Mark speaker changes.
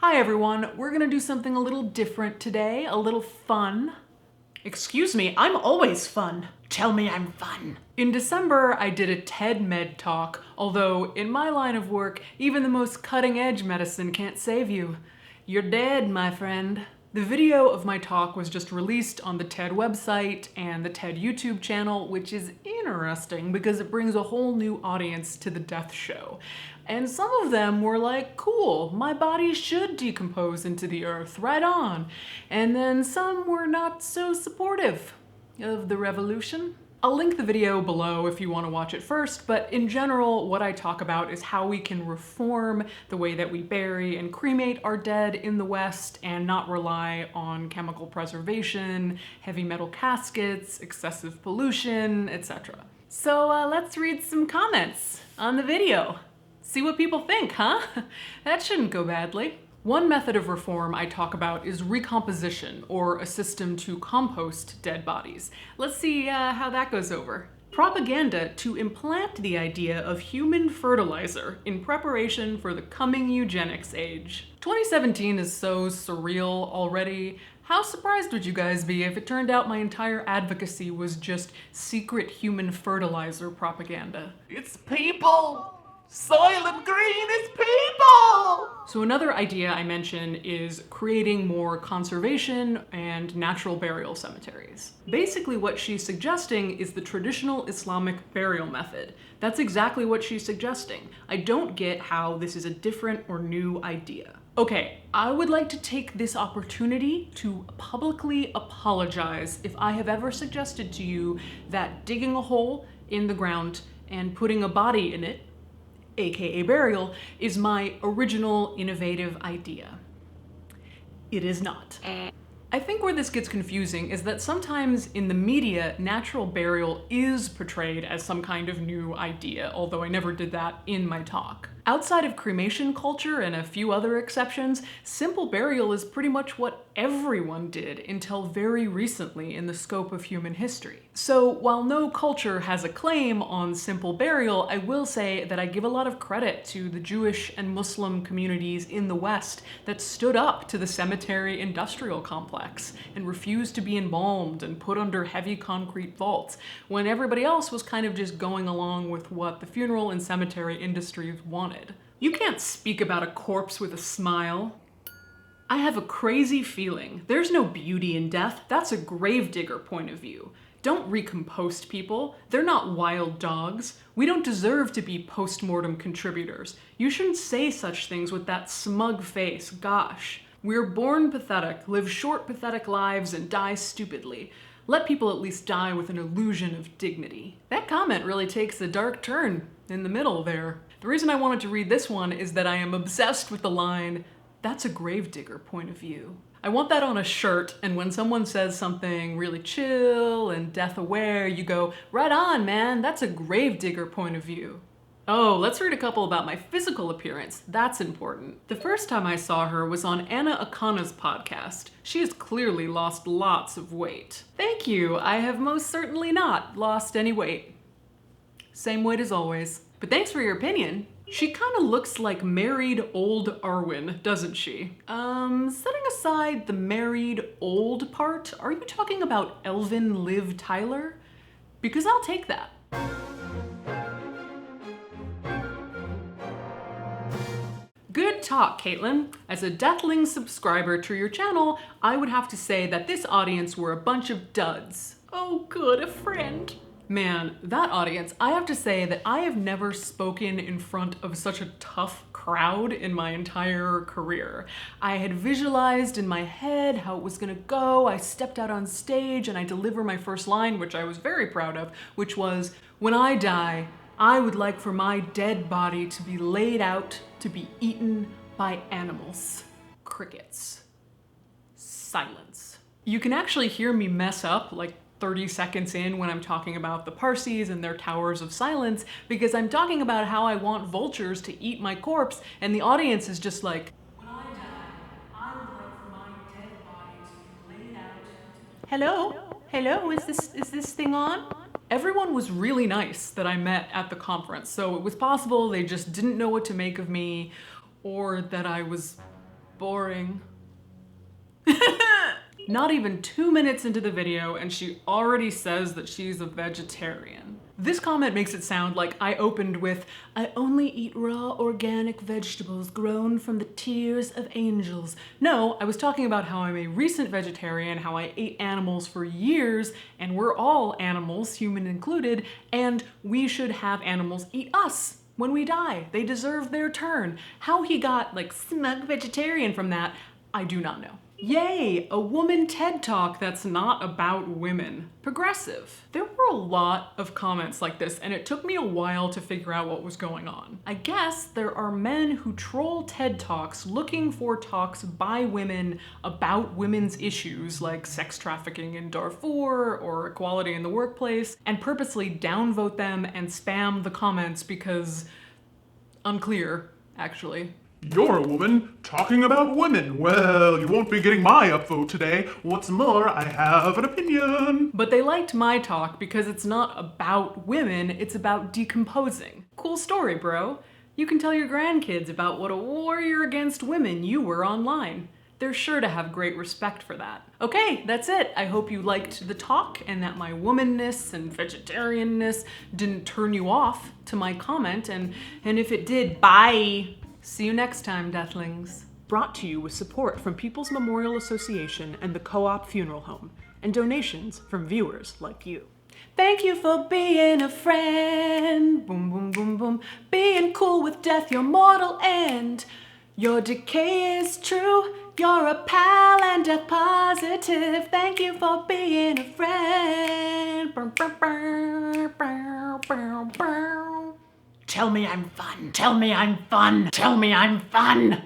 Speaker 1: Hi everyone, we're gonna do something a little different today, a little fun.
Speaker 2: Excuse me, I'm always fun. Tell me I'm fun.
Speaker 1: In December, I did a TED Med talk, although in my line of work, even the most cutting-edge medicine can't save you. You're dead, my friend. The video of my talk was just released on the TED website and the TED YouTube channel, which is interesting because it brings a whole new audience to the death show. And some of them were like, cool, my body should decompose into the earth, right on. And then some were not so supportive of the revolution. I'll link the video below if you want to watch it first, but in general, what I talk about is how we can reform the way that we bury and cremate our dead in the West and not rely on chemical preservation, heavy metal caskets, excessive pollution, etc. So let's read some comments on the video. See what people think, huh? That shouldn't go badly. One method of reform I talk about is recomposition, or a system to compost dead bodies. Let's see how that goes over. Propaganda to implant the idea of human fertilizer in preparation for the coming eugenics age. 2017 is so surreal already. How surprised would you guys be if it turned out my entire advocacy was just secret human fertilizer propaganda?
Speaker 2: It's people! Soylent Green is people!
Speaker 1: So another idea I mention is creating more conservation and natural burial cemeteries. Basically what she's suggesting is the traditional Islamic burial method. That's exactly what she's suggesting. I don't get how this is a different or new idea. Okay, I would like to take this opportunity to publicly apologize if I have ever suggested to you that digging a hole in the ground and putting a body in it, aka burial, is my original innovative idea. It is not. I think where this gets confusing is that sometimes in the media, natural burial is portrayed as some kind of new idea, although I never did that in my talk. Outside of cremation culture and a few other exceptions, simple burial is pretty much what everyone did until very recently in the scope of human history. So while no culture has a claim on simple burial, I will say that I give a lot of credit to the Jewish and Muslim communities in the West that stood up to the cemetery industrial complex and refused to be embalmed and put under heavy concrete vaults, when everybody else was kind of just going along with what the funeral and cemetery industries wanted. You can't speak about a corpse with a smile. I have a crazy feeling. There's no beauty in death. That's a gravedigger point of view. Don't recompost people. They're not wild dogs. We don't deserve to be post-mortem contributors. You shouldn't say such things with that smug face, gosh. We're born pathetic, live short pathetic lives, and die stupidly. Let people at least die with an illusion of dignity. That comment really takes a dark turn in the middle there. The reason I wanted to read this one is that I am obsessed with the line, "That's a gravedigger point of view." I want that on a shirt, and when someone says something really chill and death-aware, you go, right on, man, that's a gravedigger point of view. Oh, let's read a couple about my physical appearance. That's important. The first time I saw her was on Anna Akana's podcast. She has clearly lost lots of weight. Thank you, I have most certainly not lost any weight. Same weight as always. But thanks for your opinion. She kind of looks like married old Arwen, doesn't she? Setting aside the married old part, are you talking about Elvin Liv Tyler? Because I'll take that. Good talk, Caitlin. As a Deathling subscriber to your channel, I would have to say that this audience were a bunch of duds. Oh good, a friend. Man, that audience, I have to say that I have never spoken in front of such a tough crowd in my entire career. I had visualized in my head how it was gonna go. I stepped out on stage and I delivered my first line, which I was very proud of, which was, "When I die, I would like for my dead body to be laid out to be eaten by animals." Crickets. Silence. You can actually hear me mess up like 30 seconds in when I'm talking about the Parsis and their towers of silence, because I'm talking about how I want vultures to eat my corpse, and the audience is just like, "When I die, I would like for my dead body to be laid out." Hello, is this thing on? Everyone was really nice that I met at the conference, so it was possible they just didn't know what to make of me, or that I was boring. Not even 2 minutes into the video and she already says that she's a vegetarian. This comment makes it sound like I opened with, "I only eat raw organic vegetables grown from the tears of angels." No, I was talking about how I'm a recent vegetarian, how I ate animals for years, and we're all animals, human included, and we should have animals eat us when we die. They deserve their turn. How he got like smug vegetarian from that, I do not know. Yay, a woman TED Talk that's not about women. Progressive. There were a lot of comments like this, and it took me a while to figure out what was going on. I guess there are men who troll TED Talks looking for talks by women about women's issues like sex trafficking in Darfur or equality in the workplace, and purposely downvote them and spam the comments because unclear, actually.
Speaker 3: You're a woman talking about women. Well, you won't be getting my upvote today. What's more, I have an opinion.
Speaker 1: But they liked my talk because it's not about women, it's about decomposing. Cool story, bro. You can tell your grandkids about what a warrior against women you were online. They're sure to have great respect for that. Okay, that's it. I hope you liked the talk and that my womanness and vegetarianness didn't turn you off to my comment, and if it did, bye. See you next time, Deathlings.
Speaker 2: Brought to you with support from People's Memorial Association and the Co-op Funeral Home, and donations from viewers like you.
Speaker 1: Thank you for being a friend. Boom, boom, boom, boom. Being cool with death, your mortal end. Your decay is true. You're a pal and a positive. Thank you for being a friend.
Speaker 2: Tell me I'm fun. Tell me I'm fun. Tell me I'm fun.